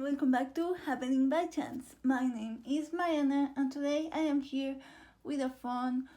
welcome back to Happening by Chance. My name is Mariana and today I am here with a fun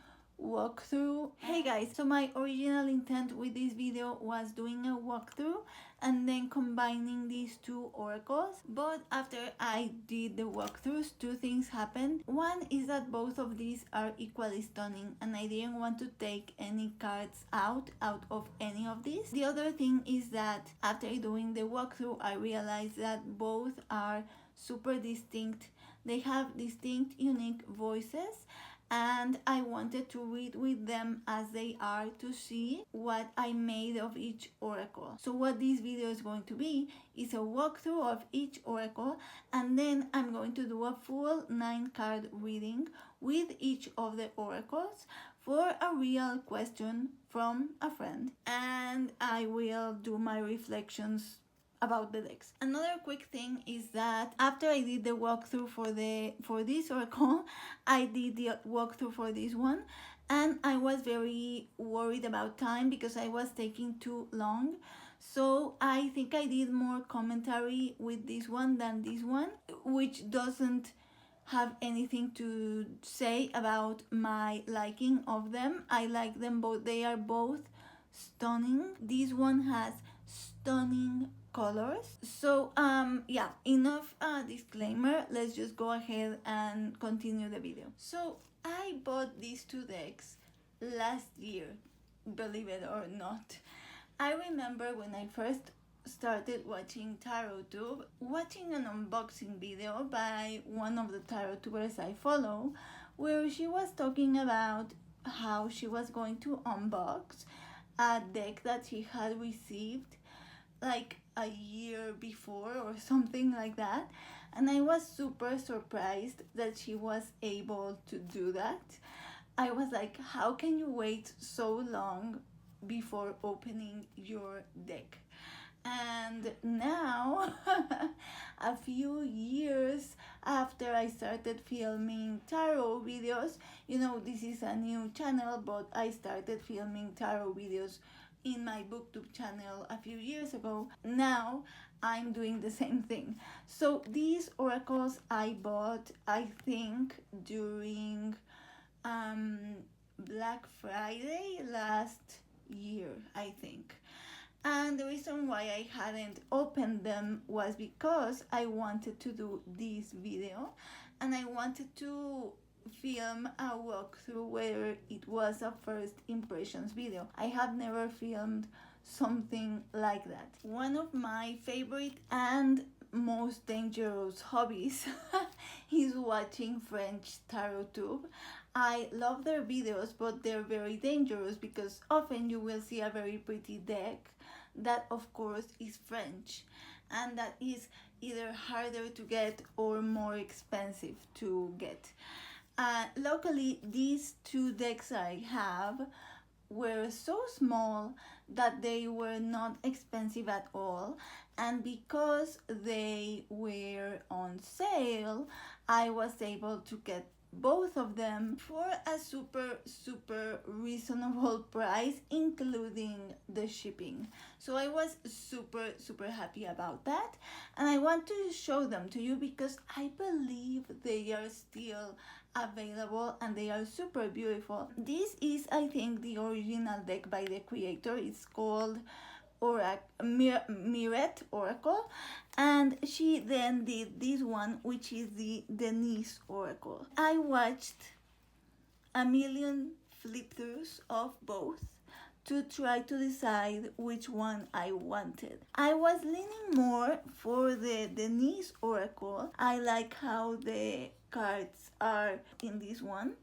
walkthrough. Hey guys, so my original intent with this video was doing a walkthrough and then combining these two oracles, but after I did the walkthroughs, two things happened. One is that both of these are equally stunning and I didn't want to take any cards out of any of these. The other thing is that after doing the walkthrough, I realized that both are super distinct. They have distinct, unique voices, and I wanted to read with them as they are to see what I made of each oracle. So what this video is going to be is a walkthrough of each oracle, and then I'm going to do a full 9-card reading with each of the oracles for a real question from a friend, and I will do my reflections about the decks. Another quick thing is that after I did the walkthrough for this oracle, I did the walkthrough for this one, and I was very worried about time because I was taking too long. So I think I did more commentary with this one than this one, which doesn't have anything to say about my liking of them. I like them both. They are both stunning. This one has stunning colors. So yeah, enough disclaimer. Let's just go ahead and continue the video. So I bought these two decks last year, believe it or not. I remember when I first started watching TarotTube, watching an unboxing video by one of the tarot tubers I follow, where she was talking about how she was going to unbox a deck that she had received like a year before or something like that, and I was super surprised that she was able to do that. I was like, how can you wait so long before opening your deck? And now a few years after I started filming tarot videos, you know, this is a new channel, but I started filming tarot videos in my booktube channel a few years ago. Now I'm doing the same thing. So these oracles I bought, I think, during Black Friday last year, I think. And the reason why I hadn't opened them was because I wanted to do this video and I wanted to film a walkthrough where it was a first impressions video. I have never filmed something like that. One of my favorite and most dangerous hobbies is watching French TarotTube. I love their videos, but they're very dangerous because often you will see a very pretty deck that of course is French, and that is either harder to get or more expensive to get. Luckily, these two decks I have were so small that they were not expensive at all, and because they were on sale, I was able to get both of them for a super reasonable price, including the shipping. So I was super happy about that, and I want to show them to you because I believe they are still available and they are super beautiful. This is, I think, the original deck by the creator. It's called MIRETTE Oracle, and she then did this one, which is the Denise Oracle. I watched a million flip-throughs of both to try to decide which one I wanted. I was leaning more for the Denise Oracle. I like how the cards are in this one,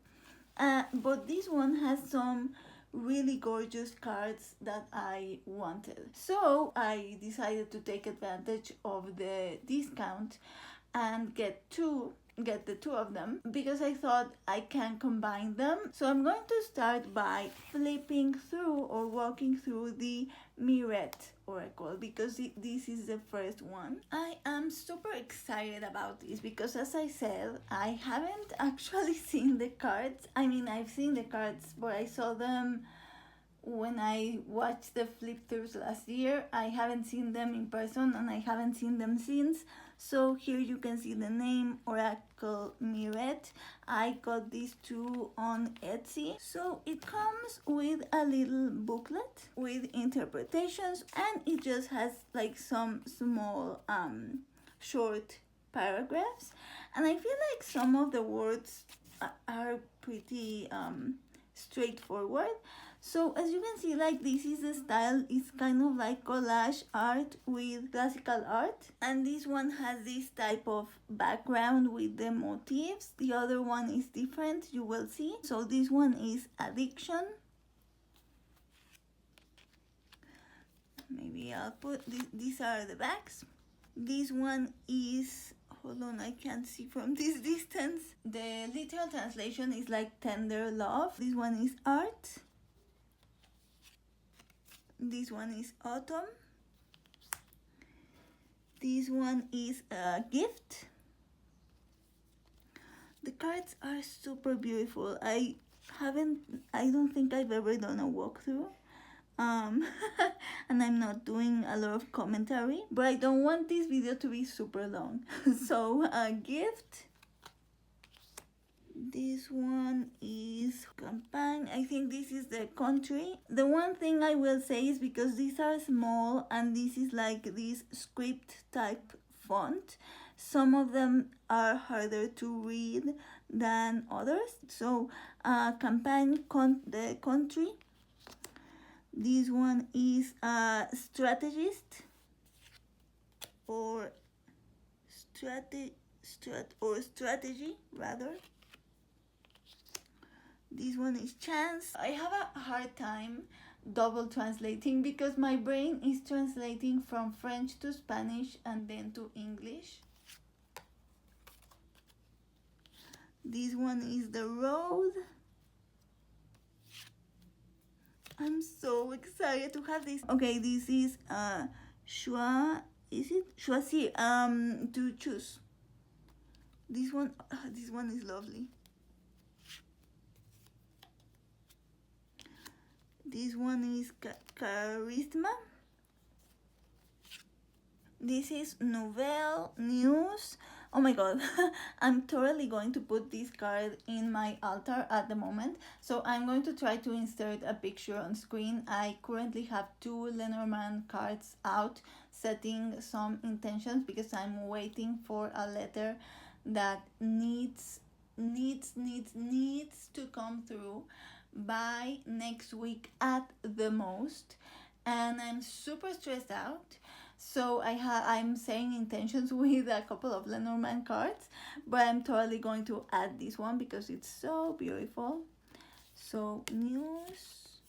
but this one has some really gorgeous cards that I wanted. So I decided to take advantage of the discount and get the two of them because I thought I can combine them. So I'm going to start by flipping through or walking through the MIRETTE Oracle because this is the first one. I am super excited about this because, as I said, I haven't actually seen the cards. I mean, I've seen the cards, but I saw them when I watched the flip throughs last year. I haven't seen them in person and I haven't seen them since. So here you can see the name, Oracle Mirette. I got these two on Etsy. So it comes with a little booklet with interpretations, and it just has like some small short paragraphs, and I feel like some of the words are pretty straightforward. So as you can see, like, this is the style. It's kind of like collage art with classical art, and this one has this type of background with the motifs. The other one is different, you will see. So this one is addiction. Maybe I'll put these are the backs. This one is, hold on, I can't see from this distance. The literal translation is like tender love. This one is art. This one is autumn. This one is a gift. The cards are super beautiful. I don't think I've ever done a walkthrough. And I'm not doing a lot of commentary, but I don't want this video to be super long. So a gift. This one is campaign. I think this is the country. The one thing I will say is, because these are small and this is like this script type font, some of them are harder to read than others. So campaign, the country. This one is a strategist, or strategy rather. This one is chance. I have a hard time double translating because my brain is translating from French to Spanish and then to English. This one is the road. I'm so excited to have this. Okay, this is choisir, to choose. This one is lovely. This one is charisma. This is nouvelle, news. Oh my god, I'm totally going to put this card in my altar at the moment. So I'm going to try to insert a picture on screen. I currently have 2 Lenormand cards out, setting some intentions, because I'm waiting for a letter that needs to come through by next week at the most, and I'm super stressed out. So I'm saying intentions with a couple of Lenormand cards, but I'm totally going to add this one because it's so beautiful. So news,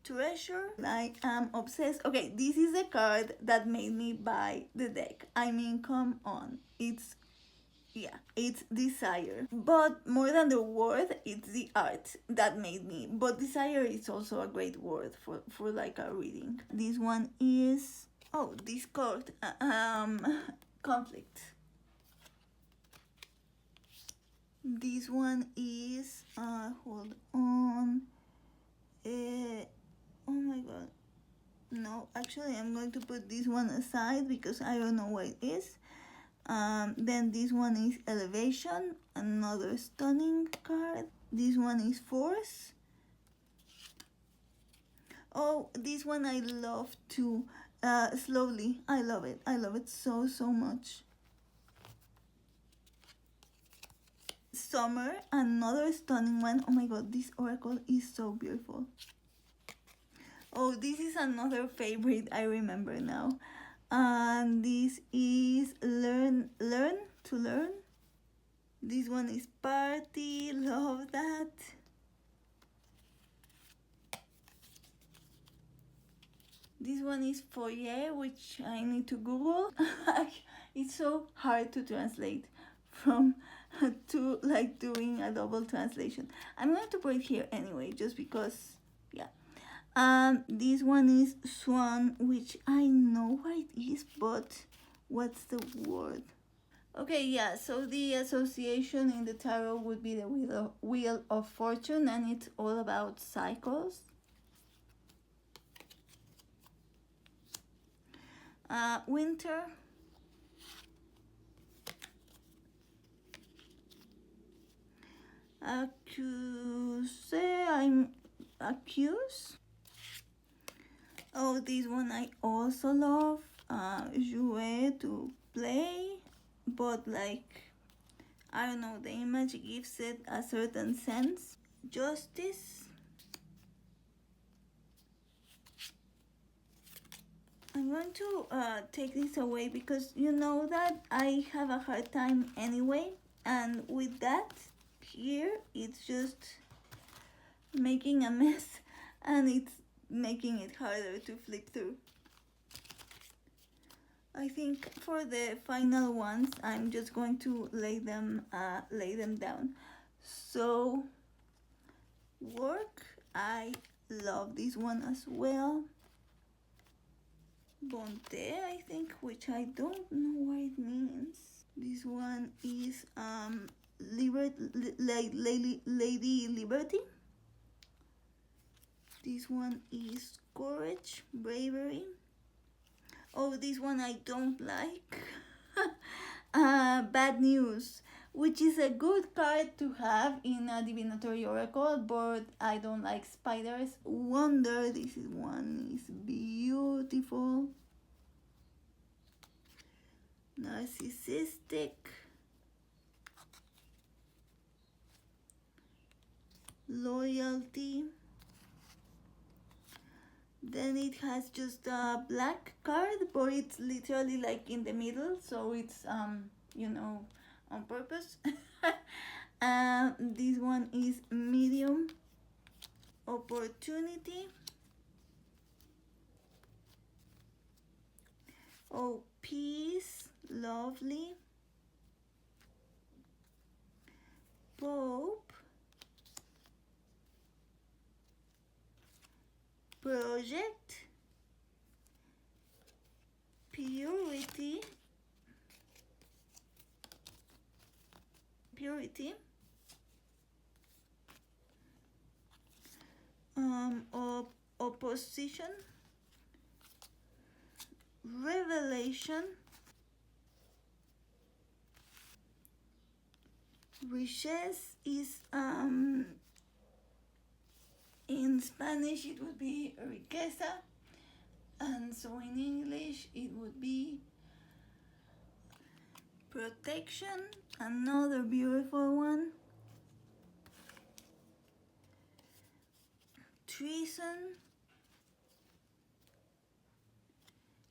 treasure. I am obsessed. Okay, this is a card that made me buy the deck. I mean, come on, it's desire. But more than the word, it's the art that made me. But desire is also a great word for like a reading. This one is, oh, discord, conflict. This one is, hold on, oh my god, no, actually I'm going to put this one aside because I don't know what it is. Then this one is elevation, another stunning card. This one is force. Oh, this one I love too. Slowly. I love it so much. Summer, another stunning one. Oh my god, this oracle is so beautiful. Oh, this is another favorite I remember now. And this is learn. This one is party, love that. This one is foyer, which I need to Google. It's so hard to translate from to like doing a double translation. I'm going to put it here anyway, just because, yeah. This one is swan, which I know what it is, but what's the word? Okay, yeah, so the association in the tarot would be the wheel of fortune, and it's all about cycles. Winter. I'm accused. Oh, this one I also love. Jouer, to play, but like, I don't know, the image gives it a certain sense. Justice. I'm going to take this away because you know that I have a hard time anyway, and with that here it's just making a mess and it's making it harder to flip through. I think for the final ones I'm just going to lay them down. So work, I love this one as well. Bonte, I think, which I don't know what it means. This one is Lady Liberty. This one is courage, bravery. Oh, this one I don't like. Bad news, which is a good card to have in a divinatory oracle, but I don't like spiders. Wonder, this one is beautiful. Narcissistic. Loyalty. Then it has just a black card, but it's literally like in the middle, so it's you know, on purpose. This one is medium. Opportunity. Oh, peace, lovely. Pope. Project. Purity. Opposition. Revelation. Richesse is in Spanish it would be riqueza, and so in English it would be protection. Another beautiful one. Treason.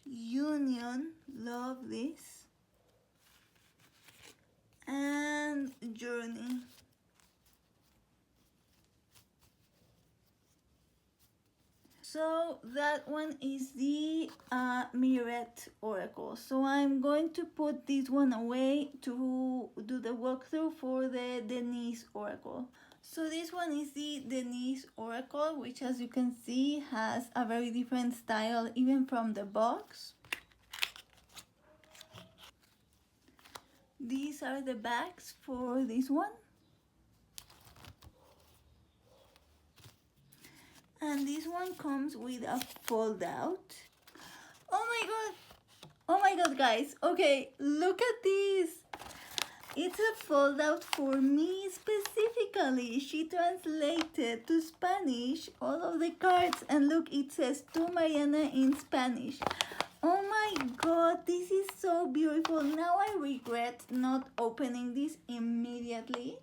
Union, love this. And journey. So that one is the Mirette Oracle. So I'm going to put this one away to do the walkthrough for the Denise Oracle. So this one is the Denise Oracle, which as you can see has a very different style even from the box. These are the backs for this one. And this one comes with a fold out. Oh my god! Oh my god, guys. Okay, look at this. It's a fold out for me specifically. She translated to Spanish all of the cards, and look, it says to Mariana in Spanish. Oh my god, this is so beautiful. Now I regret not opening this immediately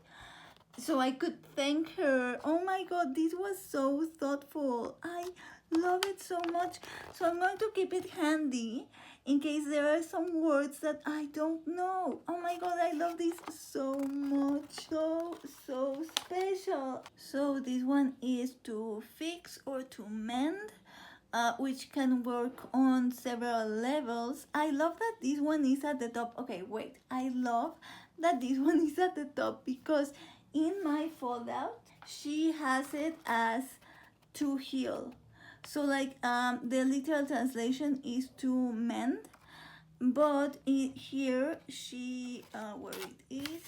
so I could thank her. Oh my god, this was so thoughtful. I love it so much. So I'm going to keep it handy in case there are some words that I don't know. Oh my god, I love this so much. So special. So this one is to fix or to mend, which can work on several levels. I love that this one is at the top. Okay, wait. I love that this one is at the top because in my fold out, she has it as to heal. So like the literal translation is to mend, but here she, where it is,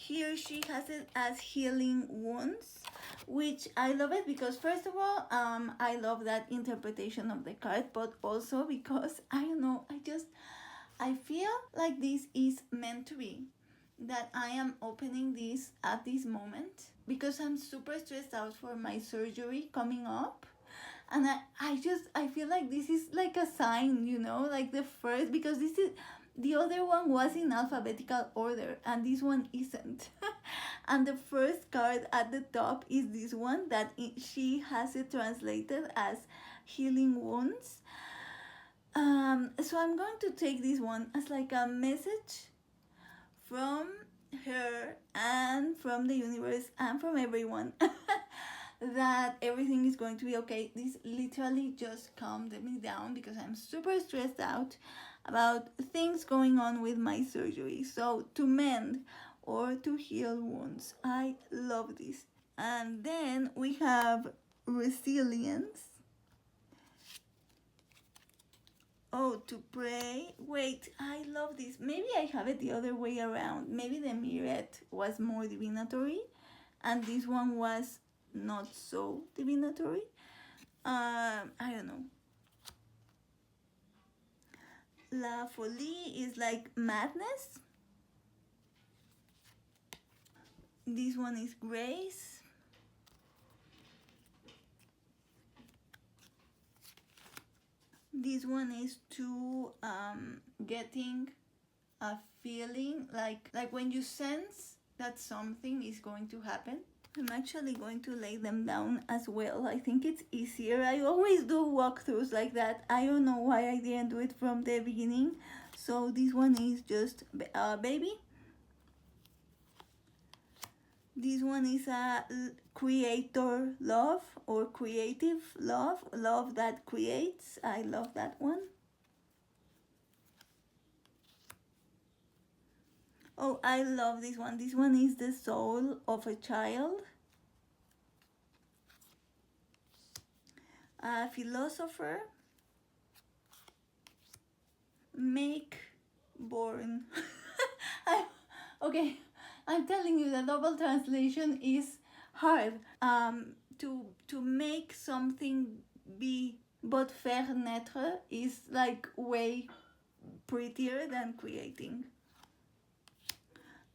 Here she has it as healing wounds, which I love it because first of all, I love that interpretation of the card, but also because I don't know, I feel like this is meant to be, that I am opening this at this moment because I'm super stressed out for my surgery coming up. And I feel like this is like a sign, you know, like the first, because this is, the other one was in alphabetical order and this one isn't. And the first card at the top is this one that she has it translated as healing wounds. So I'm going to take this one as like a message from her and from the universe and from everyone that everything is going to be okay. This literally just calmed me down because I'm super stressed out about things going on with my surgery. So to mend or to heal wounds, I love this. And then we have resilience. Oh, to pray. Wait, I love this. Maybe I have it the other way around. Maybe the Mirette was more divinatory and this one was not so divinatory. I don't know. La folie is like madness. This one is grace. This one is to getting a feeling like when you sense that something is going to happen. I'm actually going to lay them down as well. I think it's easier. I always do walkthroughs like that. I don't know why I didn't do it from the beginning. So this one is just baby. This one is a creator love or creative love, love that creates. I love that one. Oh, I love this one. This one is the soul of a child. A philosopher. Make born. Okay, I'm telling you, the double translation is hard. To make something be, but faire naître is like way prettier than creating.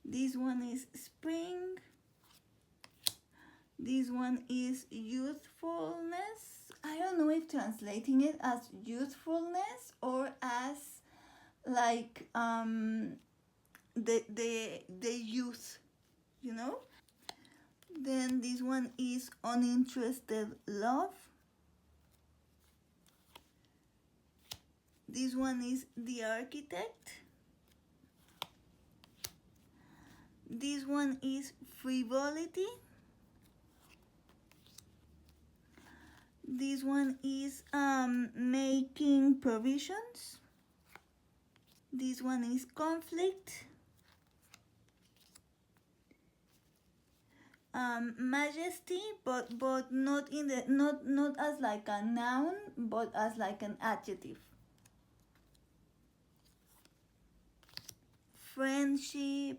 This one is spring. This one is youthfulness. I don't know if translating it as youthfulness or as like the youth, you know. Then this one is uninterested love. This one is the architect. This one is frivolity. This one is making provisions. This one is conflict. Majesty, but not in the not as like a noun, but as like an adjective. Friendship.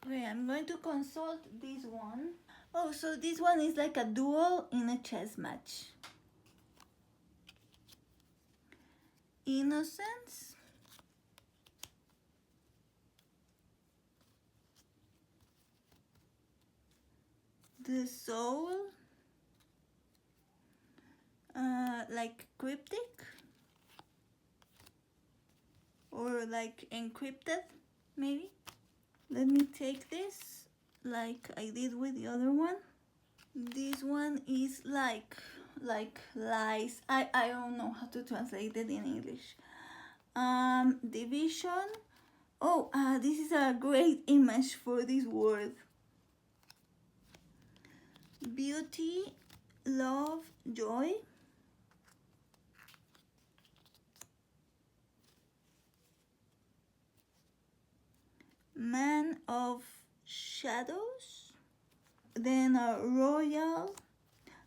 Okay, I'm going to consult this one. Oh, so this one is like a duel in a chess match. Innocence. The soul. Like cryptic. Or like encrypted, maybe. Let me take this like I did with the other one. This one is like lies. I don't know how to translate it in English. Division. Oh, this is a great image for this word. Beauty, love, joy. Man of shadows. Then a royal.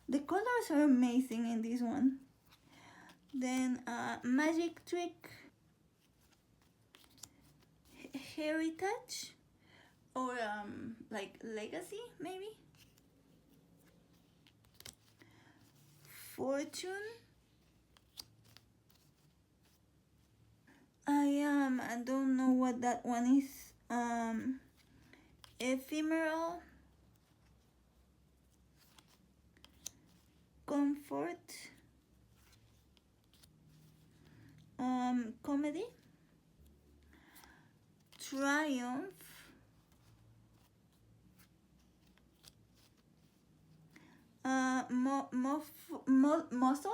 The colors are amazing in this one. Then magic trick. Heritage. or like legacy maybe. Fortune. I don't know what that one is. Ephemeral. Comfort. Comedy. Triumph. Muscle.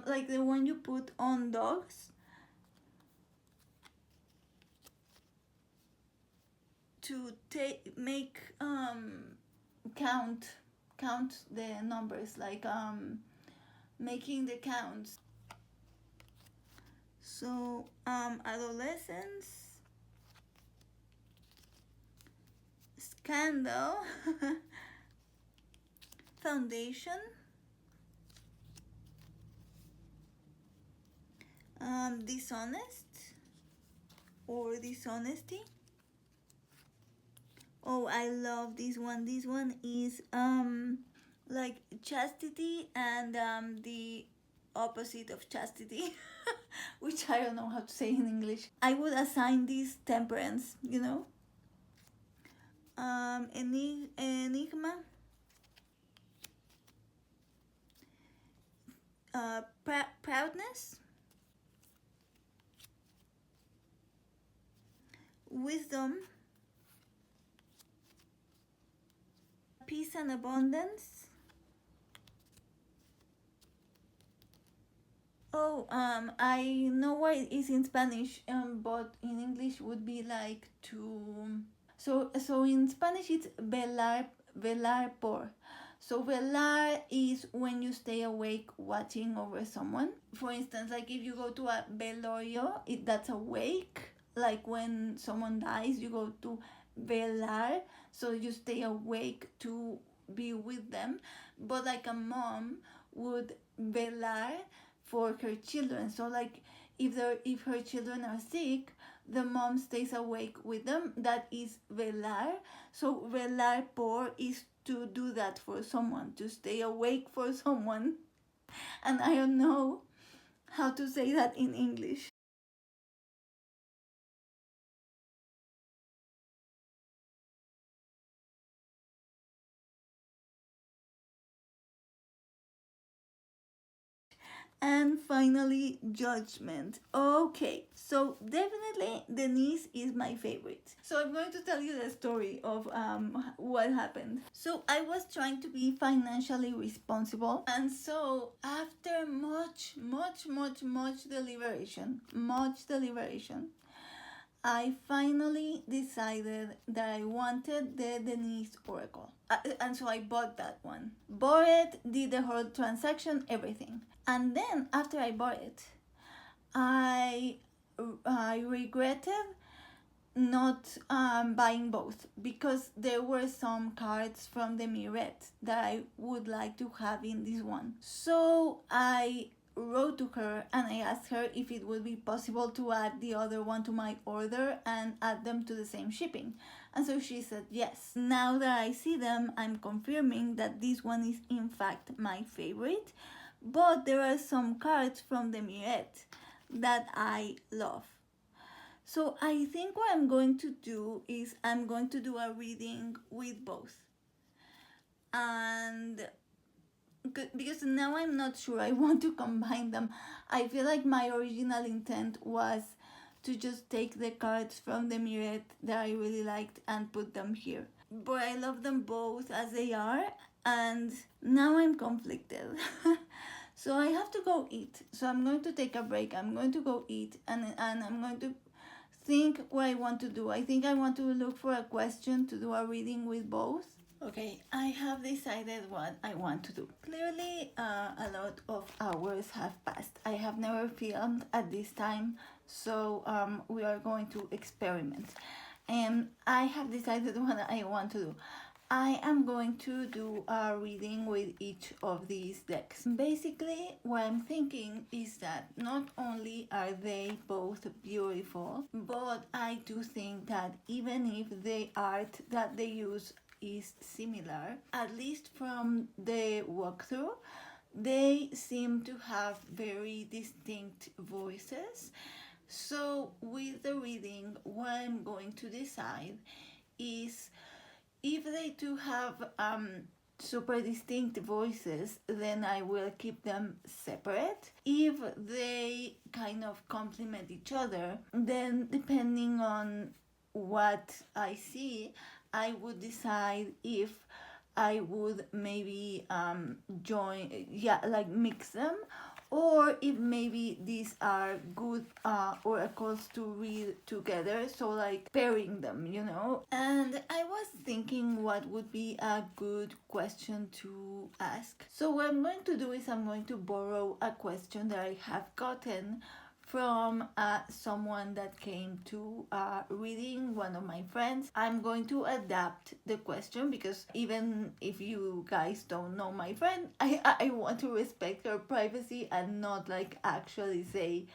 Like the one you put on dogs to make count the numbers, like making the counts. So adolescence. Scandal. Foundation. Dishonest or dishonesty. Oh, I love this one. This one is like chastity and the opposite of chastity, which I don't know how to say in English. I would assign this temperance, you know. Enigma. Proudness. Wisdom. Peace and abundance. Oh, I know why it is in Spanish, but in English would be like to. So in Spanish it's velar por. So velar is when you stay awake watching over someone. For instance, like if you go to a velorio, that's awake. Like when someone dies, you go to velar, so you stay awake to be with them. But like a mom would velar for her children. So like if her children are sick, the mom stays awake with them. That is velar. So velar por is to do that for someone, to stay awake for someone. And I don't know how to say that in English. And finally, judgment. Okay, so definitely Denise is my favorite. So I'm going to tell you the story of what happened. So I was trying to be financially responsible, and so after much deliberation, I finally decided that I wanted the Denise Oracle. And so I bought that one. Bought it, did the whole transaction, everything. And then after I bought it, I regretted not buying both, because there were some cards from the Mirette that I would like to have in this one. So I wrote to her and I asked her if it would be possible to add the other one to my order and add them to the same shipping. And so she said yes. Now that I see them, I'm confirming that this one is in fact my favorite, but there are some cards from the Mirette that I love. So I think what I'm going to do is I'm going to do a reading with both. And because now I'm not sure I want to combine them. I feel like my original intent was to just take the cards from the Mirette that I really liked and put them here. But I love them both as they are, and now I'm conflicted. So I have to go eat. So I'm going to take a break. I'm going to go eat, and I'm going to think what I want to do. I think I want to look for a question to do a reading with both. Okay, I have decided what I want to do. Clearly, a lot of hours have passed. I have never filmed at this time, so we are going to experiment. And I have decided what I want to do. I am going to do a reading with each of these decks. Basically, what I'm thinking is that not only are they both beautiful, but I do think that even if the art that they use is similar, at least from the walkthrough, they seem to have very distinct voices. So with the reading, what I'm going to decide is if they do have super distinct voices, then I will keep them separate. If they kind of complement each other, then depending on what I see, I would decide if I would maybe mix them, or if maybe these are good oracles to read together, so like pairing them, you know. And I was thinking what would be a good question to ask. So what I'm going to do is I'm going to borrow a question that I have gotten from someone that came to reading, one of my friends. I'm going to adapt the question because even if you guys don't know my friend, I want to respect her privacy and not like actually say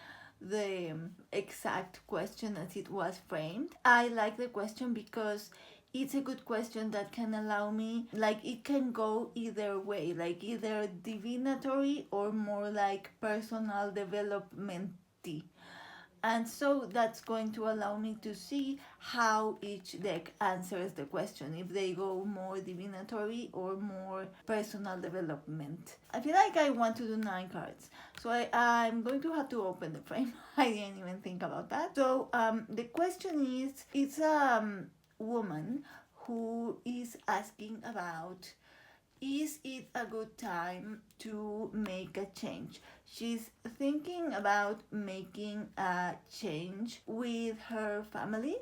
the exact question as it was framed. I like the question because it's a good question that can allow me, like, it can go either way, like either divinatory or more like personal development. And so that's going to allow me to see how each deck answers the question, if they go more divinatory or more personal development. I feel like I want to do 9 cards, so I'm going to have to open the frame. I didn't even think about that. So the question is, it's a woman who is asking about, is it a good time to make a change? She's thinking about making a change with her family,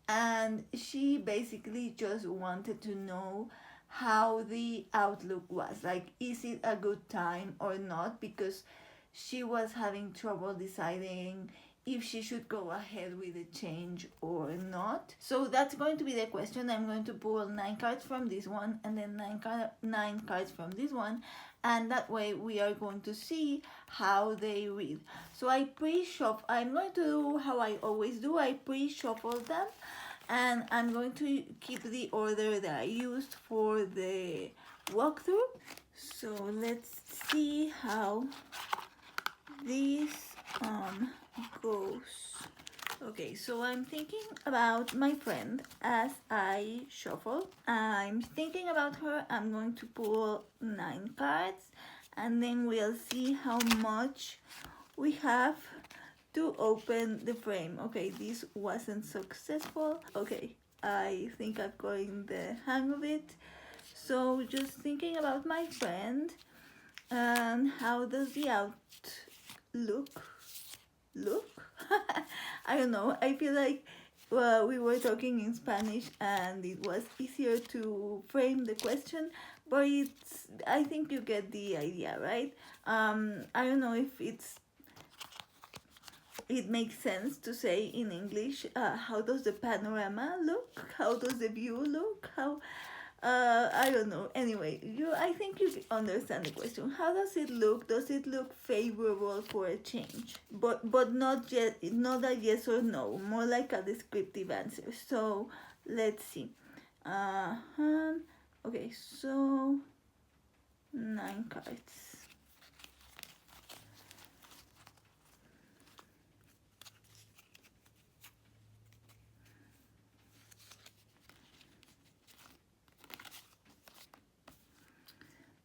and she basically just wanted to know how the outlook was. Like, is it a good time or not? Because she was having trouble deciding if she should go ahead with the change or not. So that's going to be the question. I'm going to pull 9 cards from this one and then 9 cards from this one, and that way we are going to see how they read. So I'm going to do how I always do. I pre-shuffle them, and I'm going to keep the order that I used for the walkthrough. So let's see how this goes. Okay, so I'm thinking about my friend as I shuffle. I'm thinking about her. I'm going to pull 9 cards, and then we'll see how much we have to open the frame. Okay, this wasn't successful. Okay, I think I've gotten the hang of it. So just thinking about my friend, and how does the outlook look? I don't know. I feel like we were talking in Spanish and it was easier to frame the question, but I think you get the idea, right? I don't know if it makes sense to say in English, how does the panorama look? How does the view look? I don't know. Anyway, I think you understand the question. How does it look? Does it look favorable for a change? But not a yes or no, more like a descriptive answer. So let's see. Okay, so 9 cards.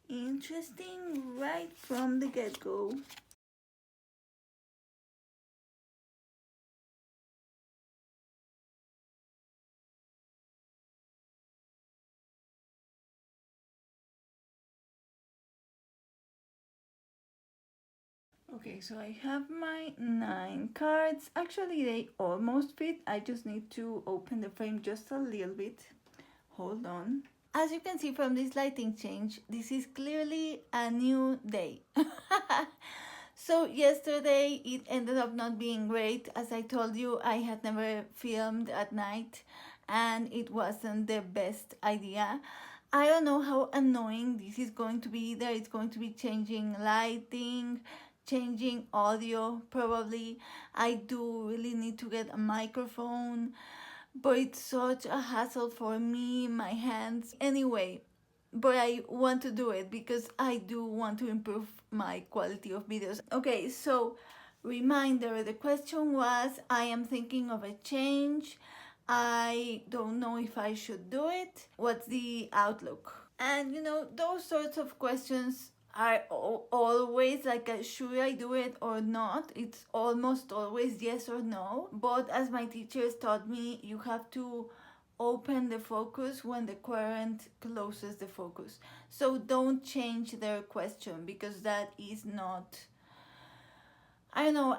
Interesting right from the get-go. Okay, so I have my 9 cards. Actually, they almost fit. I just need to open the frame just a little bit. Hold on. As you can see from this lighting change, this is clearly a new day. So yesterday it ended up not being great. As I told you, I had never filmed at night, and it wasn't the best idea. I don't know how annoying this is going to be either. It's going to be changing lighting, changing audio probably. I do really need to get a microphone, but it's such a hassle for me, my hands. Anyway, but I want to do it because I do want to improve my quality of videos. Okay, so reminder, the question was, I am thinking of a change. I don't know if I should do it. What's the outlook? And those sorts of questions are always like a, should I do it or not? It's almost always yes or no. But as my teachers taught me, you have to open the focus when the current closes the focus. So don't change their question, because that is not, I don't know,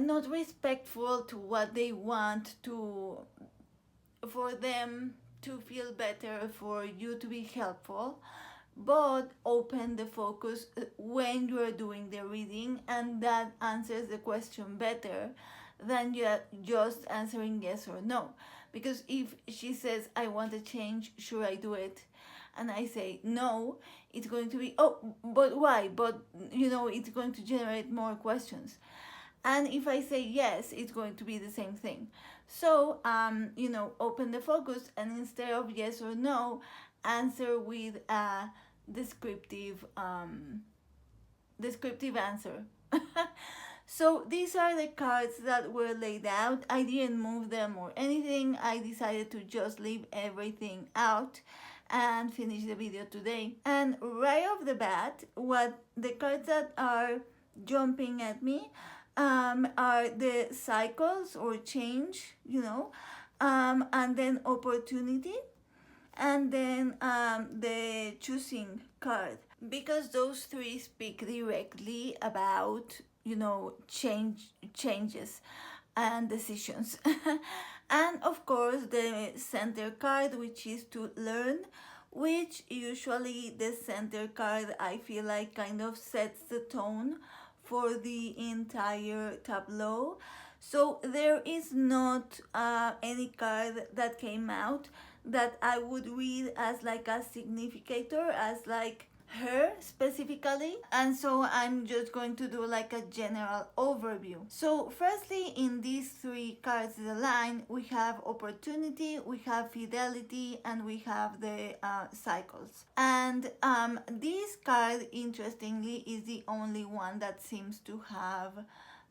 not respectful to what they want to, for them to feel better, for you to be helpful. But open the focus when you are doing the reading, and that answers the question better than you just answering yes or no. Because if she says, I want to change, should I do it? And I say no, it's going to be, oh, but why? But it's going to generate more questions. And if I say yes, it's going to be the same thing. So open the focus, and instead of yes or no, answer with a descriptive answer. So these are the cards that were laid out. I didn't move them or anything. I decided to just leave everything out and finish the video today. And right off the bat, what the cards that are jumping at me are the cycles or change, and then opportunity, and then the choosing card, because those three speak directly about changes and decisions. And of course the center card, which is to learn, which usually the center card, I feel like, kind of sets the tone for the entire tableau. So there is not any card that came out that I would read as like a significator, as like her specifically. And so I'm just going to do like a general overview. So firstly, in these three cards, the line, we have opportunity, we have fidelity, and we have the cycles. And this card, interestingly, is the only one that seems to have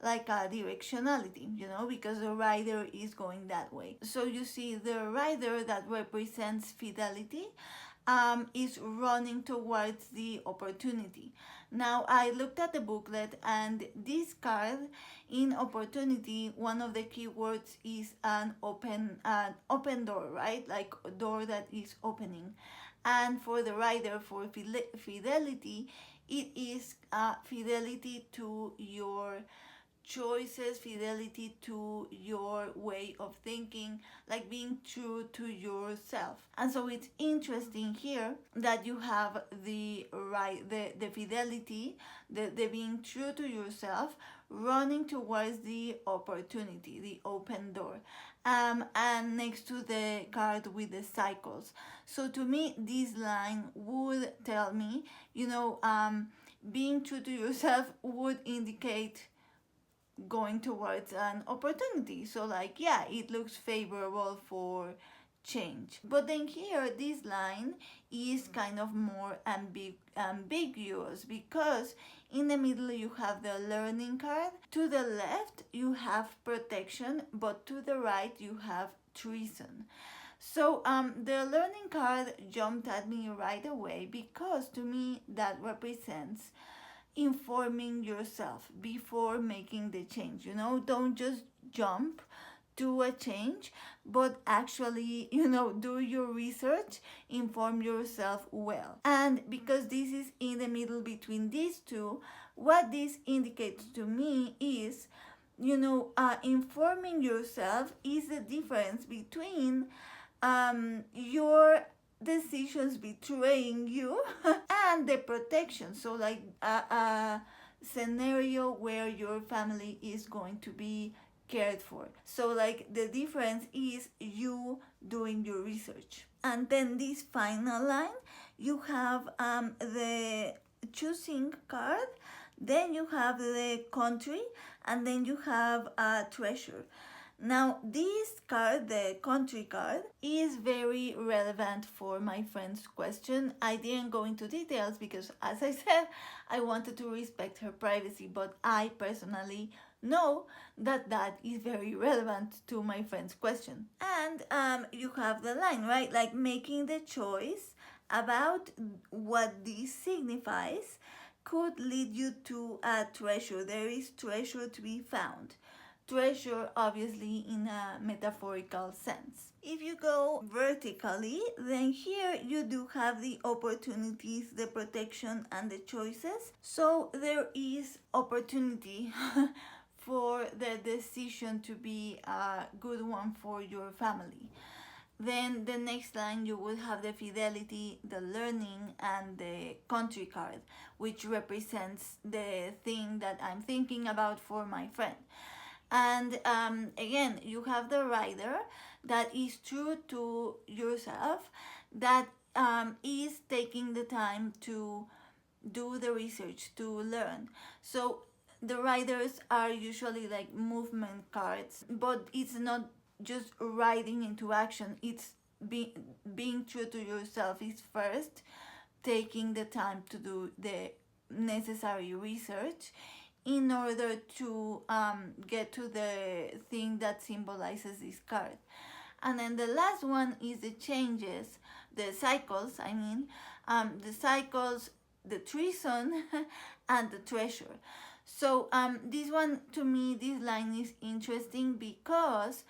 like a directionality, because the rider is going that way. So you see the rider that represents fidelity is running towards the opportunity. Now I looked at the booklet, and this card in opportunity, one of the keywords is an open door, right? Like a door that is opening. And for the rider, for fidelity, it is fidelity to your choices, fidelity to your way of thinking, like being true to yourself. And so it's interesting here that you have the fidelity, the being true to yourself, running towards the opportunity, the open door, and next to the card with the cycles. So to me, this line would tell me, being true to yourself would indicate going towards an opportunity. So like, yeah, it looks favorable for change. But then here, this line is kind of more ambiguous, because in the middle you have the learning card, to the left you have protection, but to the right you have treason. So the learning card jumped at me right away, because to me that represents informing yourself before making the change. Don't just jump to a change, but actually, do your research, inform yourself well. And because this is in the middle between these two, what this indicates to me is, informing yourself is the difference between your decisions betraying you and the protection. So like a scenario where your family is going to be cared for. So like the difference is you doing your research. And then this final line, you have the choosing card, then you have the country, and then you have a treasure. Now this card, the country card, is very relevant for my friend's question. I didn't go into details because, as I said, I wanted to respect her privacy, but I personally know that that is very relevant to my friend's question. And you have the line, right? Like making the choice about what this signifies could lead you to a treasure. There is treasure to be found. Treasure, obviously, in a metaphorical sense. If you go vertically, then here you do have the opportunities, the protection, and the choices. So there is opportunity for the decision to be a good one for your family. Then the next line, you will have the fidelity, the learning, and the country card, which represents the thing that I'm thinking about for my friend. And again, you have the rider that is true to yourself, that is taking the time to do the research, to learn. So the riders are usually like movement cards, but it's not just riding into action. It's being true to yourself is first taking the time to do the necessary research in order to get to the thing that symbolizes this card. And then the last one is the changes, the cycles, the cycles, the treason, and the treasure. So this one, to me, this line is interesting because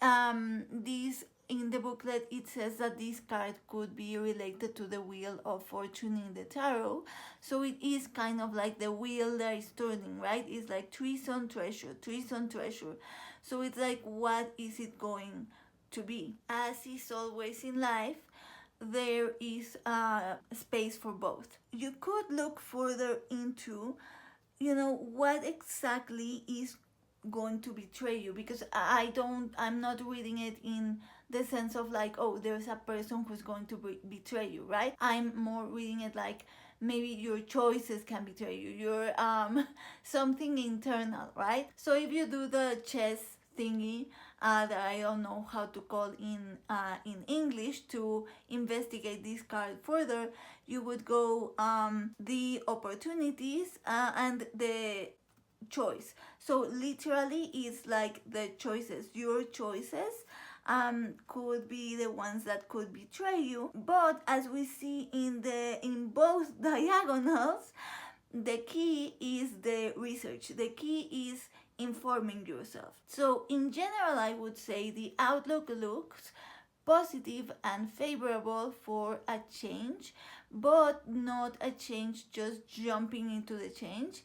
this in the booklet it says that this card could be related to the wheel of fortune in the tarot. So it is kind of like the wheel that is turning, right? It's like treason, treasure, treason, treasure. So it's like, what is it going to be? As is always in life, there is a space for both. You could look further into, what exactly is going to betray you, because I'm not reading it in the sense of like, oh, there's a person who's going to betray you, right? I'm more reading it like maybe your choices can betray you, your something internal, right? So if you do the chess thingy that I don't know how to call in English, to investigate this card further, you would go the opportunities and the choice. So literally it's like the choices, your choices could be the ones that could betray you. But as we see in both diagonals, the key is the research, the key is informing yourself. So in general, I would say the outlook looks positive and favorable for a change, but not a change just jumping into the change.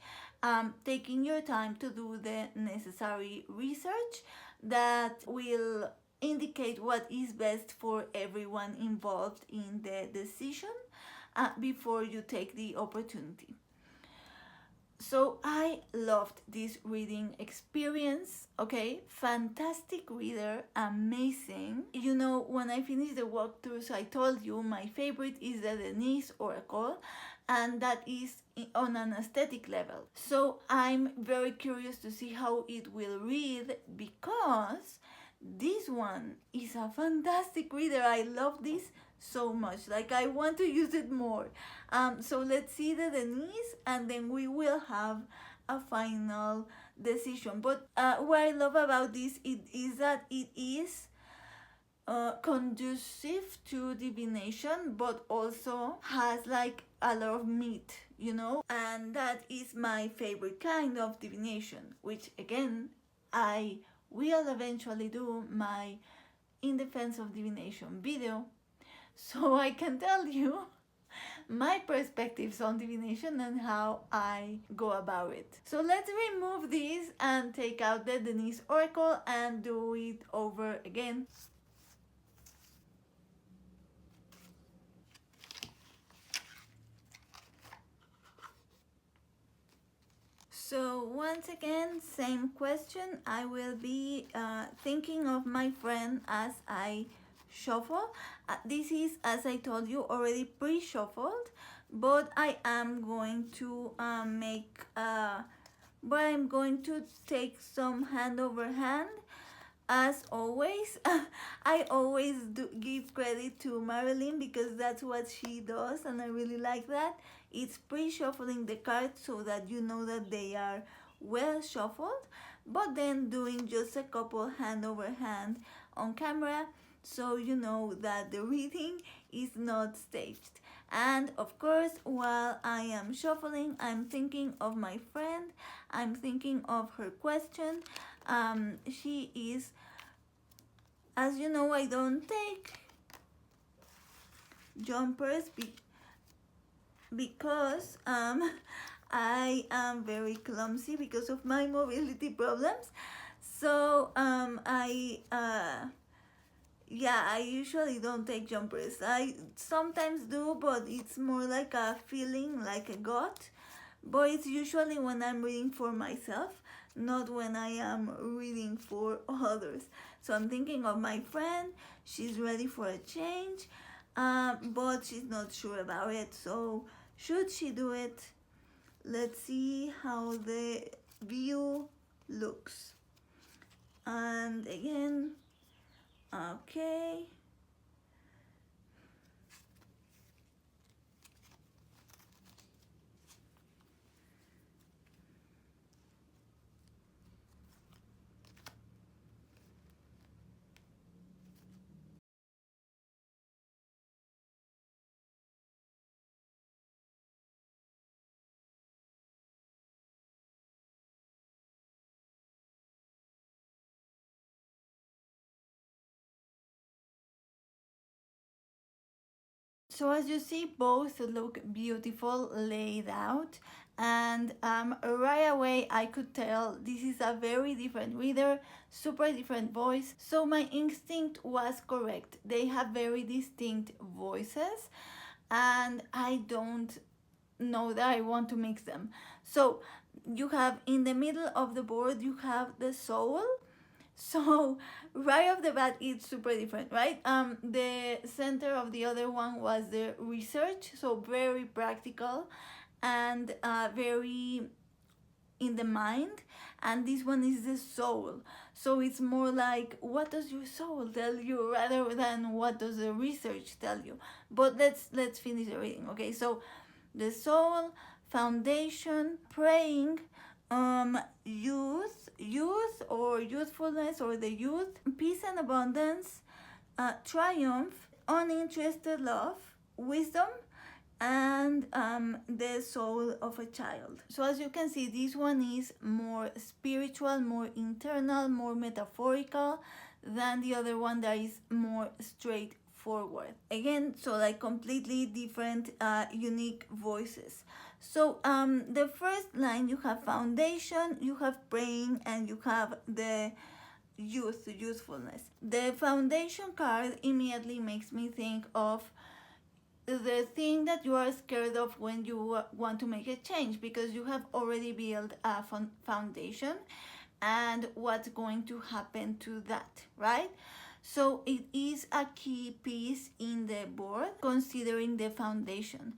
Taking your time to do the necessary research that will indicate what is best for everyone involved in the decision before you take the opportunity. So I loved this reading experience, okay? Fantastic reader, amazing. When I finished the walkthroughs, I told you my favorite is the Denise Oracle, and that is on an aesthetic level. So I'm very curious to see how it will read, because this one is a fantastic reader. I love this so much. Like, I want to use it more. So let's see the Denise, and then we will have a final decision. But what I love about this is that it is conducive to divination, but also has like a lot of meat, and that is my favorite kind of divination, which again I will eventually do my In Defense of Divination video, so I can tell you my perspectives on divination and how I go about it. So let's remove this and take out the Denise Oracle and do it over again. So once again, same question. I will be thinking of my friend as I shuffle. This is, as I told you, already pre-shuffled, but I am going to but I'm going to take some hand over hand. As always, I always do give credit to Marilyn because that's what she does, and I really like that. It's pre-shuffling the cards so that you know that they are well shuffled, but then doing just a couple hand over hand on camera so you know that the reading is not staged. And of course, while I am shuffling, I'm thinking of my friend, I'm thinking of her question. She is, as you know, I don't take jumpers because I am very clumsy because of my mobility problems. So yeah, I usually don't take jumpers. I sometimes do, but it's more like a feeling, like a gut. But it's usually when I'm reading for myself, not when I am reading for others. So I'm thinking of my friend. She's ready for a change, but she's not sure about it. So should she do it? Let's see how the view looks. And again, okay. So as you see, both look beautiful laid out, and right away I could tell this is a very different reader, super different voice. So my instinct was correct. They have very distinct voices, and I don't know that I want to mix them. So you have in the middle of the board, you have the soul. So right off the bat, it's super different, right? The center of the other one was the research, so very practical and very in the mind, and this one is the soul. So it's more like, what does your soul tell you rather than what does the research tell you. But let's finish the reading. Okay, so the soul, foundation, praying, youth or youthfulness or the youth, peace and abundance, triumph, uninterested love, wisdom, and the soul of a child. So as you can see, this one is more spiritual, more internal, more metaphorical than the other one that is more straightforward. Again, so like completely different, unique voices. So the first line, you have foundation, you have praying, and you have the youthfulness. The foundation card immediately makes me think of the thing that you are scared of when you want to make a change, because you have already built a foundation and what's going to happen to that, right? So it is a key piece in the board considering the foundation.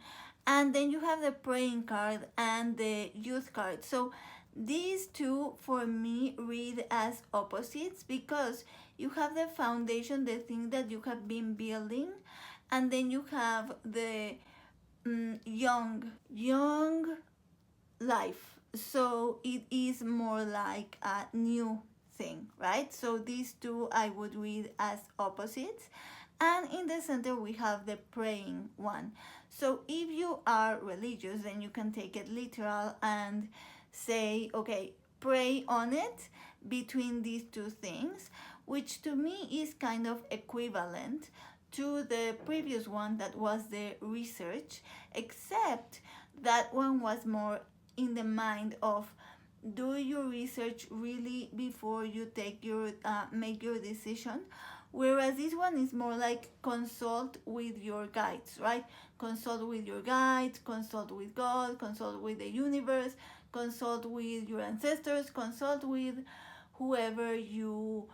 And then you have the praying card and the youth card. So these two for me read as opposites, because you have the foundation, the thing that you have been building, and then you have the young life. So it is more like a new thing, right? So these two I would read as opposites. And in the center we have the praying one. So if you are religious, then you can take it literal and say, okay, pray on it between these two things, which to me is kind of equivalent to the previous one that was the research, except that one was more in the mind of, do your research really before you take your make your decision, whereas this one is more like consult with your guides, right? Consult with your guides, consult with God, consult with the universe, consult with your ancestors, consult with whoever you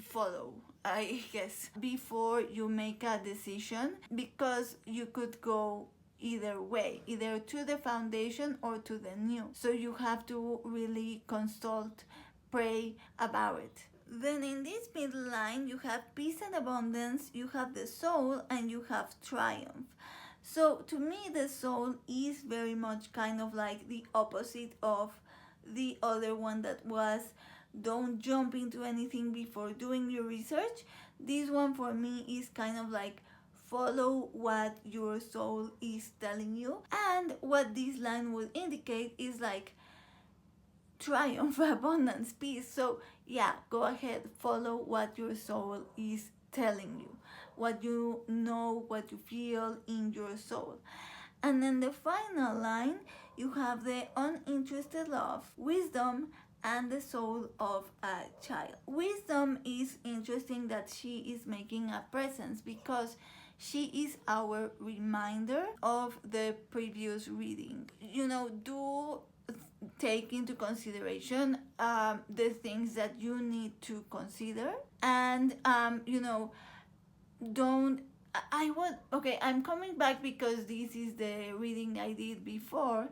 follow, I guess, before you make a decision, because you could go either way, either to the foundation or to the new. So you have to really consult, pray about it. Then in this middle line, you have peace and abundance, you have the soul, and you have triumph. So to me, the soul is very much kind of like the opposite of the other one that was don't jump into anything before doing your research. This one for me is kind of like follow what your soul is telling you. And what this line would indicate is like triumph, abundance, peace. So yeah, go ahead, follow what your soul is telling you, what you know, what you feel in your soul. And then the final line, you have the uninterested love, wisdom, and the soul of a child. Wisdom is interesting that she is making a presence because she is our reminder of the previous reading. Do take into consideration the things that you need to consider, and don't I'm coming back because this is the reading I did before,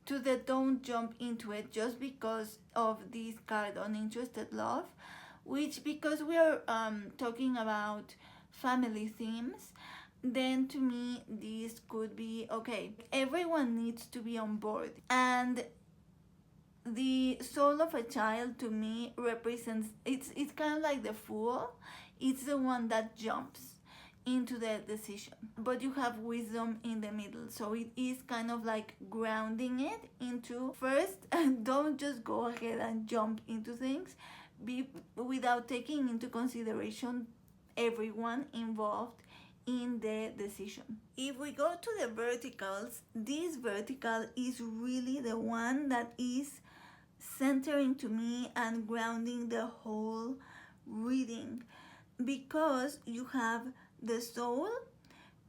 to the don't jump into it just because of this card uninterested love, which, because we are talking about family themes, then to me this could be okay, everyone needs to be on board. And the soul of a child to me represents, it's kind of like the fool, it's the one that jumps into the decision, but you have wisdom in the middle, so it is kind of like grounding it into first, and don't just go ahead and jump into things without taking into consideration everyone involved in the decision. If we go to the verticals, this vertical is really the one that is centering to me and grounding the whole reading, because you have the soul,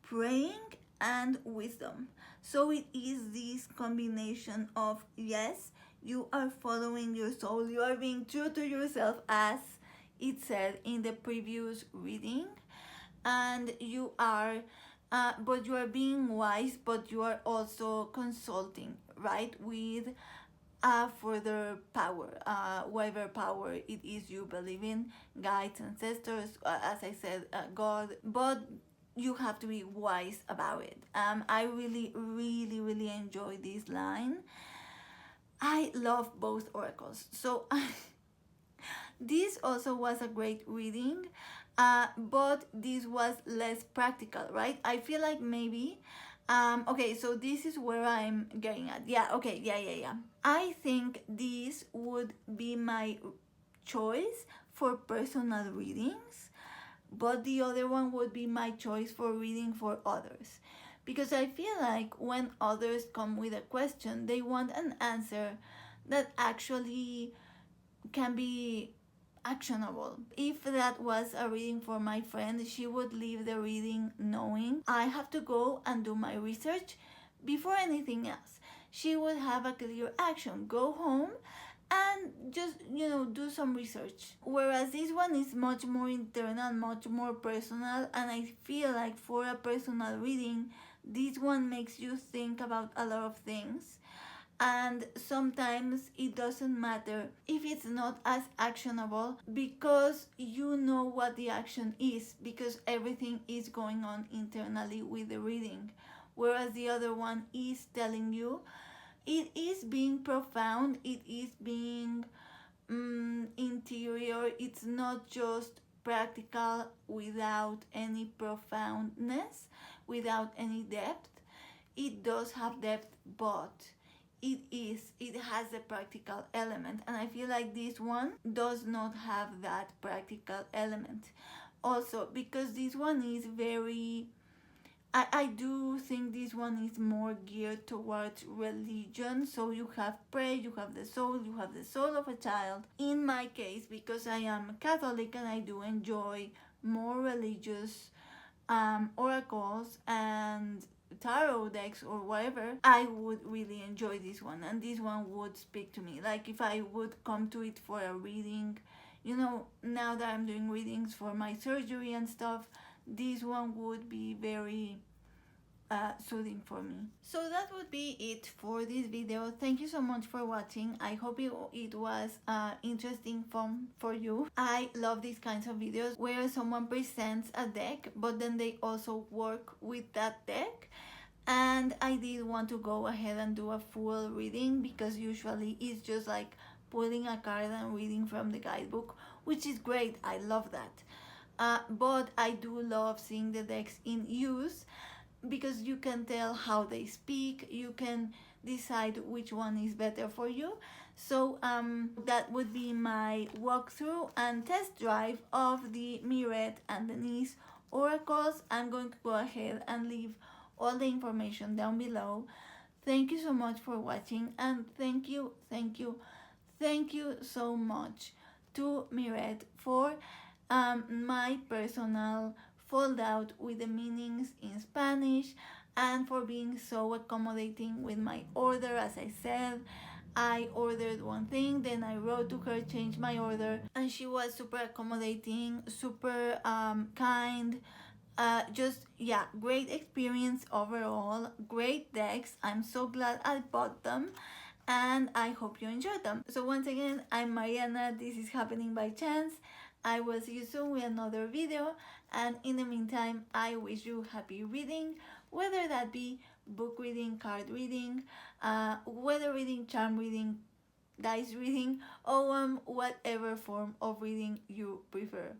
praying, and wisdom. So it is this combination of, yes, you are following your soul, you are being true to yourself as it said in the previous reading, and you are but you are being wise, but you are also consulting, right, with further power, whatever power it is you believe in, guides, ancestors, as I said, God, but you have to be wise about it. I really enjoy this line. I love both oracles, so this also was a great reading, but this was less practical, right? I feel like maybe okay, so this is where I'm getting at. Yeah, okay, yeah. I think this would be my choice for personal readings, but the other one would be my choice for reading for others. Because I feel like when others come with a question, they want an answer that actually can be actionable. If that was a reading for my friend, she would leave the reading knowing I have to go and do my research before anything else. She would have a clear action, go home and just do some research, whereas this one is much more internal, much more personal, and I feel like for a personal reading this one makes you think about a lot of things. And sometimes it doesn't matter if it's not as actionable, because you know what the action is, because everything is going on internally with the reading. Whereas the other one is telling you, it is being profound, it is being interior, it's not just practical without any profoundness, without any depth. It does have depth, but it has a practical element, and I feel like this one does not have that practical element. Also because this one is very, I do think this one is more geared towards religion. So you have prayer, you have the soul of a child. In my case, because I am Catholic and I do enjoy more religious oracles, and tarot decks or whatever, I would really enjoy this one, and this one would speak to me. Like if I would come to it for a reading, you know, now that I'm doing readings for my surgery and stuff, this one would be very soothing for me. So that would be it for this video. Thank you so much for watching. I hope it was interesting, fun for you. I love these kinds of videos where someone presents a deck but then they also work with that deck, and I did want to go ahead and do a full reading because usually it's just like pulling a card and reading from the guidebook, which is great. I love that. But I do love seeing the decks in use because you can tell how they speak, you can decide which one is better for you. So that would be my walkthrough and test drive of the Mirette and Denise oracles. I'm going to go ahead and leave all the information down below. Thank you so much for watching, and thank you so much to Mirette for my personal fold out with the meanings in Spanish, and for being so accommodating with my order. As I said, I ordered one thing, then I wrote to her, changed my order, and she was super accommodating, super kind. Just, yeah, great experience overall, great decks. I'm so glad I bought them, and I hope you enjoyed them. So once again, I'm Mariana, this is Happening by Chance. I will see you soon with another video, and in the meantime, I wish you happy reading, whether that be book reading, card reading, weather reading, charm reading, dice reading, or whatever form of reading you prefer.